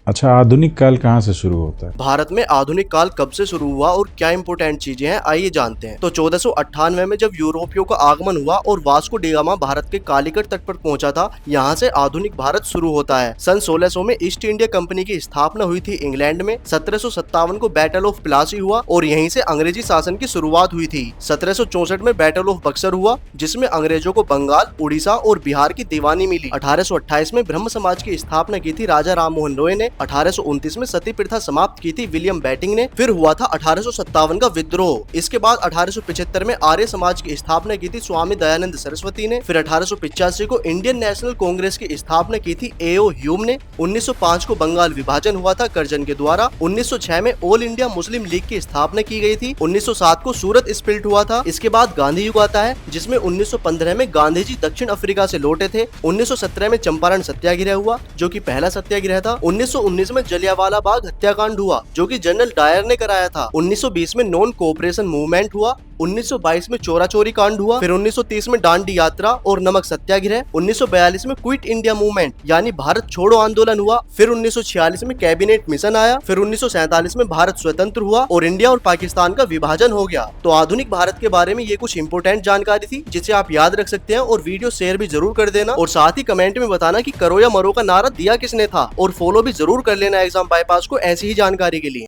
अच्छा, आधुनिक काल कहाँ से शुरू होता है? भारत में आधुनिक काल कब से शुरू हुआ और क्या इंपोर्टेंट चीजें हैं, आइए जानते हैं। तो 1498 में जब यूरोपियों का आगमन हुआ और वास्को डी गामा भारत के कालीकट तट पर पहुंचा था, यहाँ से आधुनिक भारत शुरू होता है। सन 1600 में ईस्ट इंडिया कंपनी की स्थापना हुई थी इंग्लैंड में। 1757 को बैटल ऑफ प्लासी हुआ और यहीं से अंग्रेजी शासन की शुरुआत हुई थी। 1764 में बैटल ऑफ बक्सर हुआ, जिसमें अंग्रेजों को बंगाल, उड़ीसा और बिहार की दीवानी मिली। 1828 में ब्रह्म समाज की स्थापना की थी राजा राम मोहन रॉय ने। 1829 में सती प्रथा समाप्त की थी विलियम बेटिंग ने। फिर हुआ था 1857 का विद्रोह। इसके बाद 1875 में आर्य समाज की स्थापना की थी स्वामी दयानंद सरस्वती ने। फिर 1885 को इंडियन नेशनल कांग्रेस की स्थापना की थी एओ ह्यूम ने। 1905 को बंगाल विभाजन हुआ था कर्जन के द्वारा। 1906 में ऑल इंडिया मुस्लिम लीग की स्थापना की गई थी। 1907 को सूरत स्प्लिट हुआ था। इसके बाद गांधी युग आता है, जिसमें 1915 में गांधी जी दक्षिण अफ्रीका से लौटे थे। 1917 में चंपारण सत्याग्रह हुआ, जो कि पहला सत्याग्रह था। 1919 में जलियांवाला बाग हत्याकांड हुआ, जो कि जनरल डायर ने कराया था। 1920 में नॉन कोऑपरेशन मूवमेंट हुआ। 1922 में चोरा चोरी कांड हुआ। फिर 1930 में दांडी यात्रा और नमक सत्याग्रह। 1942 में क्विट इंडिया मूवमेंट यानी भारत छोड़ो आंदोलन हुआ। फिर 1946 में कैबिनेट मिशन आया। फिर 1947 में भारत स्वतंत्र हुआ और इंडिया और पाकिस्तान का विभाजन हो गया। तो आधुनिक भारत के बारे में ये कुछ इंपोर्टेंट जानकारी थी, जिसे आप याद रख सकते हैं। और वीडियो शेयर भी जरूर कर देना और साथ ही कमेंट में बताना कि करो या मरो का नारा दिया किसने था। और फॉलो भी जरूर कर लेना एग्जाम बाईपास को ऐसी ही जानकारी के लिए।